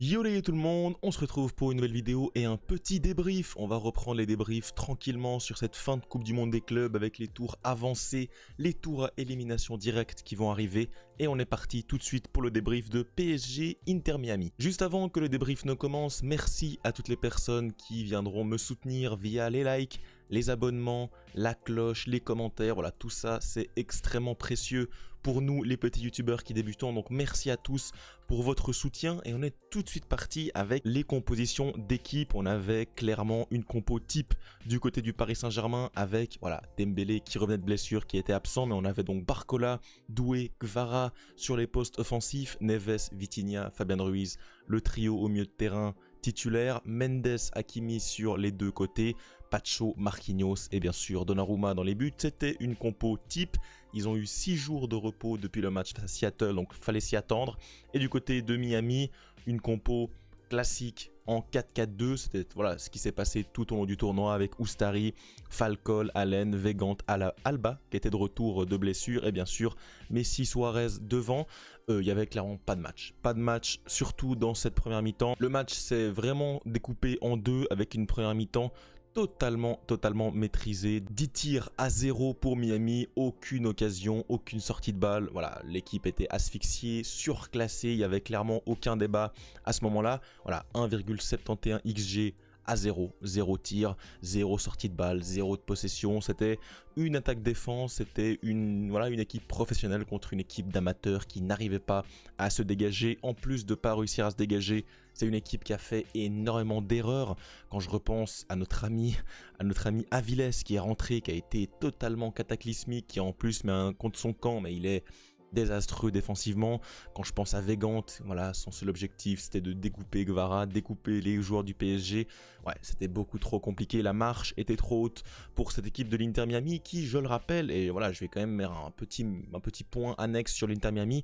Yo les tout le monde, on se retrouve pour une nouvelle vidéo et un petit débrief. On va reprendre les débriefs tranquillement sur cette fin de Coupe du Monde des clubs avec les tours avancés, les tours à élimination directe qui vont arriver. Et on est parti tout de suite pour le débrief de PSG Inter Miami. Juste avant que le débrief ne commence, merci à toutes les personnes qui viendront me soutenir via les likes, les abonnements, la cloche, les commentaires. Voilà, tout ça c'est extrêmement précieux pour nous les petits youtubeurs qui débutons. Donc merci à tous pour votre soutien et on est tout de suite parti avec les compositions d'équipe. On avait clairement une compo type du côté du Paris Saint-Germain avec voilà, Dembélé qui revenait de blessure, qui était absent, mais on avait donc Barcola, Doué, Kvara sur les postes offensifs, Neves, Vitinha, Fabian Ruiz, le trio au milieu de terrain titulaire, Mendes, Hakimi sur les deux côtés, Pacho, Marquinhos et bien sûr Donnarumma dans les buts. C'était une compo type. Ils ont eu 6 jours de repos depuis le match face à Seattle, donc fallait s'y attendre. Et du côté de Miami, une compo classique en 4-4-2. C'était voilà, ce qui s'est passé tout au long du tournoi avec Oustari, Falcol, Allen, Vegant, Alba qui était de retour de blessure et bien sûr Messi, Suarez devant. Il y avait clairement pas de match. Pas de match, surtout dans cette première mi-temps. Le match s'est vraiment découpé en deux avec une première mi-temps totalement maîtrisé. 10 tirs à 0 pour Miami, aucune occasion, aucune sortie de balle. Voilà, l'équipe était asphyxiée, surclassée, il n'y avait clairement aucun débat à ce moment-là. Voilà, 1,71 XG à 0, 0 tir, 0 sortie de balle, 0 de possession. C'était une attaque-défense, c'était voilà, une équipe professionnelle contre une équipe d'amateurs qui n'arrivait pas à se dégager. En plus de ne pas réussir à se dégager, c'est une équipe qui a fait énormément d'erreurs. Quand je repense à notre ami Avilés qui est rentré, qui a été totalement cataclysmique, qui en plus met un contre son camp, mais il est désastreux défensivement. Quand je pense à Vegant, voilà, son seul objectif c'était de découper Kvara, découper les joueurs du PSG. Ouais, c'était beaucoup trop compliqué, la marche était trop haute pour cette équipe de l'Inter Miami qui, je le rappelle, et voilà, je vais quand même mettre un petit point annexe sur l'Inter Miami.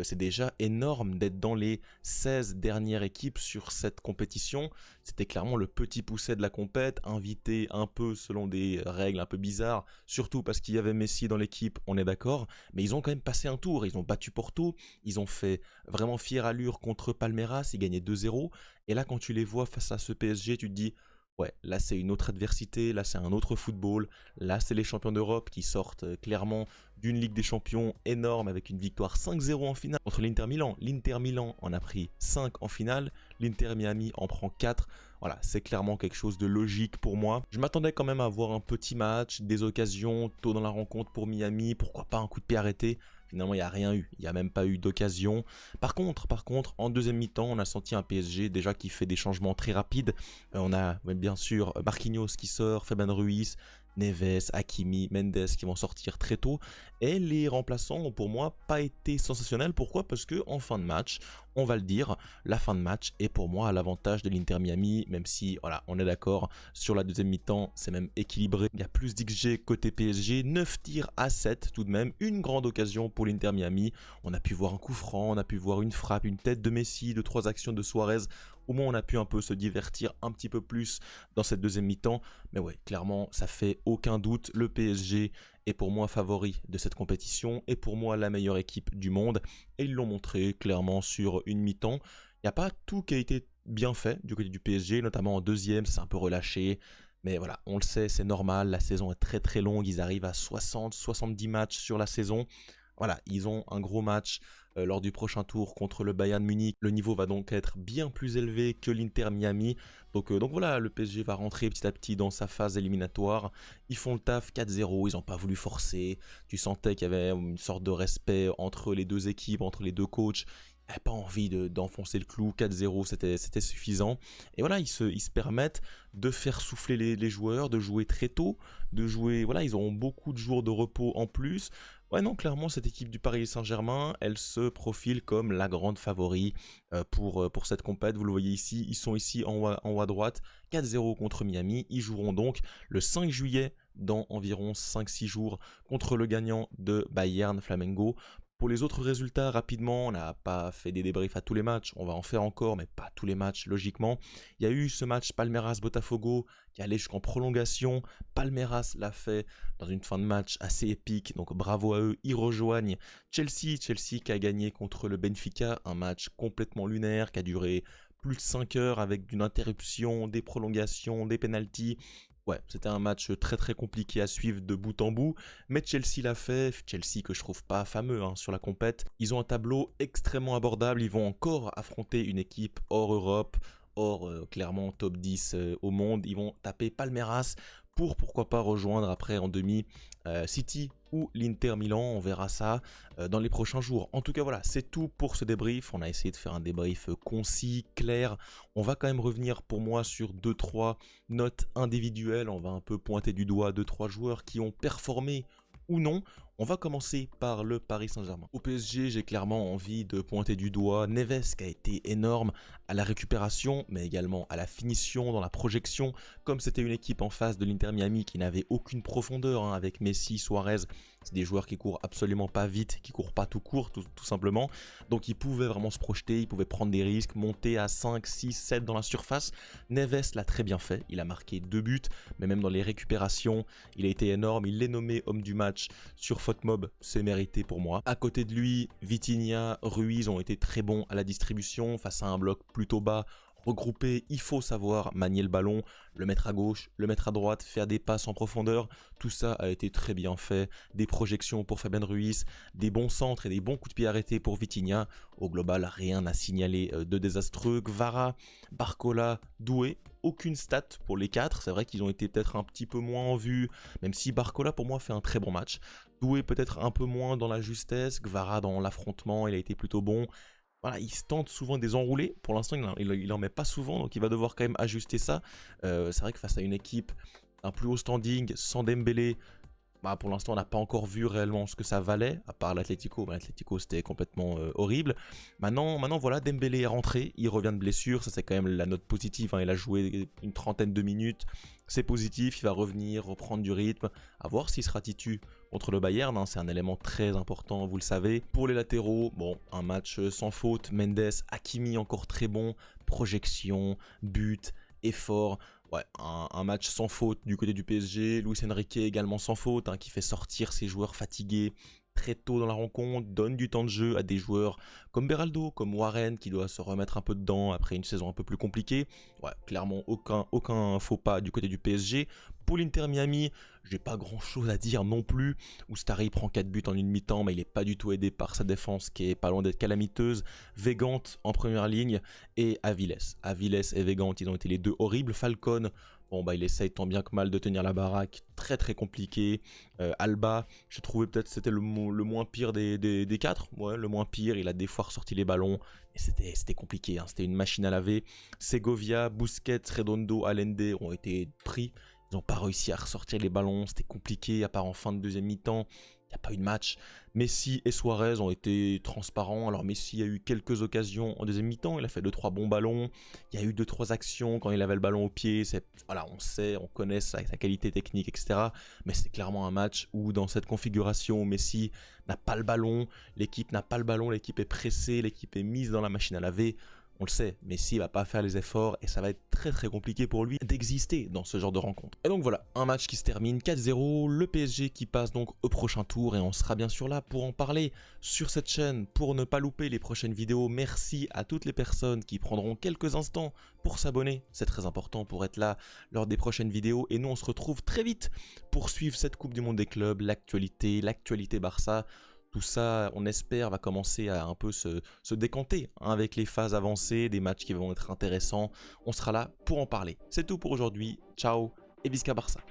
C'est déjà énorme d'être dans les 16 dernières équipes sur cette compétition. C'était clairement le petit pousset de la compète, invité un peu selon des règles un peu bizarres, surtout parce qu'il y avait Messi dans l'équipe, on est d'accord, mais ils ont quand même passé un tour, ils ont battu Porto, ils ont fait vraiment fière allure contre Palmeiras, ils gagnaient 2-0, et là quand tu les vois face à ce PSG, tu te dis, ouais, là c'est une autre adversité, là c'est un autre football, là c'est les champions d'Europe qui sortent clairement d'une Ligue des Champions énorme avec une victoire 5-0 en finale contre l'Inter Milan. L'Inter Milan en a pris 5 en finale, l'Inter Miami en prend 4. Voilà, c'est clairement quelque chose de logique pour moi. Je m'attendais quand même à voir un petit match, des occasions tôt dans la rencontre pour Miami, pourquoi pas un coup de pied arrêté. Finalement, il n'y a rien eu, il n'y a même pas eu d'occasion. Par contre, en deuxième mi-temps, on a senti un PSG déjà qui fait des changements très rapides. On a bien sûr Marquinhos qui sort, Fabian Ruiz, Neves, Hakimi, Mendes qui vont sortir très tôt. Et les remplaçants ont pour moi pas été sensationnels. Pourquoi? Parce que en fin de match, on va le dire, la fin de match est pour moi à l'avantage de l'Inter Miami, même si voilà, on est d'accord, sur la deuxième mi-temps, c'est même équilibré. Il y a plus d'XG côté PSG, 9 tirs à 7 tout de même, une grande occasion pour l'Inter Miami. On a pu voir un coup franc, on a pu voir une frappe, une tête de Messi, 2-3 actions de Suarez. Au moins, on a pu un peu se divertir un petit peu plus dans cette deuxième mi-temps. Mais ouais, clairement, ça fait aucun doute. Le PSG est pour moi favori de cette compétition et pour moi la meilleure équipe du monde. Et ils l'ont montré clairement sur une mi-temps. Il n'y a pas tout qui a été bien fait du côté du PSG, notamment en deuxième, c'est un peu relâché. Mais voilà, on le sait, c'est normal, la saison est très longue, ils arrivent à 60-70 matchs sur la saison. Voilà, ils ont un gros match lors du prochain tour contre le Bayern Munich. Le niveau va donc être bien plus élevé que l'Inter Miami. Donc voilà, le PSG va rentrer petit à petit dans sa phase éliminatoire. Ils font le taf 4-0, ils n'ont pas voulu forcer. Tu sentais qu'il y avait une sorte de respect entre les deux équipes, entre les deux coachs. Ils n'avaient pas envie d'enfoncer le clou, 4-0 c'était suffisant. Et voilà, ils se permettent de faire souffler les joueurs, de jouer très tôt, de jouer, voilà, ils auront beaucoup de jours de repos en plus. Ouais non, clairement cette équipe du Paris Saint-Germain, elle se profile comme la grande favori pour cette compète. Vous le voyez ici, ils sont ici en haut à droite, 4-0 contre Miami. Ils joueront donc le 5 juillet dans environ 5-6 jours contre le gagnant de Bayern Flamengo. Pour les autres résultats, rapidement, on n'a pas fait des débriefs à tous les matchs, on va en faire encore, mais pas tous les matchs, logiquement. Il y a eu ce match Palmeiras-Botafogo qui allait jusqu'en prolongation. Palmeiras l'a fait dans une fin de match assez épique, donc bravo à eux, ils rejoignent Chelsea qui a gagné contre le Benfica, un match complètement lunaire qui a duré plus de 5 heures avec une interruption, des prolongations, des pénaltys. Ouais, c'était un match très très compliqué à suivre de bout en bout, mais Chelsea l'a fait, Chelsea que je trouve pas fameux sur la compète. Ils ont un tableau extrêmement abordable, ils vont encore affronter une équipe hors Europe, hors clairement top 10 au monde. Ils vont taper Palmeiras pour pourquoi pas rejoindre après en demi City ou l'Inter Milan, on verra ça dans les prochains jours. En tout cas voilà, c'est tout pour ce débrief. On a essayé de faire un débrief concis, clair. On va quand même revenir pour moi sur 2-3 notes individuelles. On va un peu pointer du doigt 2-3 joueurs qui ont performé ou non. On va commencer par le Paris Saint-Germain. Au PSG, j'ai clairement envie de pointer du doigt Neves qui a été énorme à la récupération, mais également à la finition, dans la projection. Comme c'était une équipe en face de l'Inter Miami qui n'avait aucune profondeur avec Messi, Suarez, c'est des joueurs qui courent absolument pas vite, qui courent pas tout court, tout simplement. Donc ils pouvaient vraiment se projeter, ils pouvaient prendre des risques, monter à 5, 6, 7 dans la surface. Neves l'a très bien fait, il a marqué 2 buts, mais même dans les récupérations, il a été énorme. Il est nommé homme du match sur FotMob, c'est mérité pour moi. À côté de lui, Vitinha, Ruiz ont été très bons à la distribution face à un bloc plutôt bas. Regroupé, il faut savoir manier le ballon, le mettre à gauche, le mettre à droite, faire des passes en profondeur. Tout ça a été très bien fait. Des projections pour Fabien Ruiz, des bons centres et des bons coups de pied arrêtés pour Vitinha. Au global, rien à signaler de désastreux. Kvara, Barcola, Doué, aucune stat pour les 4. C'est vrai qu'ils ont été peut-être un petit peu moins en vue, même si Barcola pour moi fait un très bon match. Doué peut-être un peu moins dans la justesse, Kvara dans l'affrontement, il a été plutôt bon. Voilà, il se tente souvent des enroulés. Pour l'instant, il en met pas souvent, donc il va devoir quand même ajuster ça. C'est vrai que face à une équipe un plus haut standing, sans Dembélé, pour l'instant, on n'a pas encore vu réellement ce que ça valait, à part l'Atlético. L'Atlético, c'était complètement horrible. Maintenant, voilà, Dembélé est rentré, il revient de blessure, ça c'est quand même la note positive. Il a joué une trentaine de minutes, c'est positif, il va revenir, reprendre du rythme, à voir s'il sera titu contre le Bayern, c'est un élément très important, vous le savez. Pour les latéraux, bon, un match sans faute, Mendes, Hakimi encore très bon, projection, but, effort. Ouais, un match sans faute du côté du PSG. Luis Enrique également sans faute, qui fait sortir ses joueurs fatigués très tôt dans la rencontre, donne du temps de jeu à des joueurs comme Beraldo, comme Warren, qui doit se remettre un peu dedans après une saison un peu plus compliquée. Ouais, clairement aucun faux pas du côté du PSG. Pour l'Inter Miami, j'ai pas grand chose à dire non plus. Oustari prend 4 buts en une mi-temps, mais il est pas du tout aidé par sa défense qui est pas loin d'être calamiteuse. Vegant en première ligne et Aviles. Aviles et Vegant, ils ont été les deux horribles. Falcon, bon il essaye tant bien que mal de tenir la baraque, très très compliqué. Alba, j'ai trouvé peut-être c'était le moins pire des 4, ouais, le moins pire, il a des fois ressorti les ballons, et c'était compliqué, c'était une machine à laver. Segovia, Busquets, Redondo, Allende ont été pris, ils n'ont pas réussi à ressortir les ballons, c'était compliqué, à part en fin de deuxième mi-temps. Il n'y a pas eu de match. Messi et Suarez ont été transparents. Alors Messi a eu quelques occasions en deuxième mi-temps. Il a fait 2-3 bons ballons. Il y a eu 2-3 actions quand il avait le ballon au pied. Voilà, on sait, on connaît sa qualité technique, etc. Mais c'est clairement un match où dans cette configuration, Messi n'a pas le ballon. L'équipe n'a pas le ballon. L'équipe est pressée. L'équipe est mise dans la machine à laver. On le sait, Messi va pas faire les efforts et ça va être très très compliqué pour lui d'exister dans ce genre de rencontre. Et donc voilà, un match qui se termine 4-0, le PSG qui passe donc au prochain tour et on sera bien sûr là pour en parler sur cette chaîne pour ne pas louper les prochaines vidéos. Merci à toutes les personnes qui prendront quelques instants pour s'abonner, c'est très important pour être là lors des prochaines vidéos et nous on se retrouve très vite pour suivre cette Coupe du Monde des clubs, l'actualité Barça. Tout ça, on espère, va commencer à un peu se décanter avec les phases avancées, des matchs qui vont être intéressants. On sera là pour en parler. C'est tout pour aujourd'hui. Ciao et Visca Barça.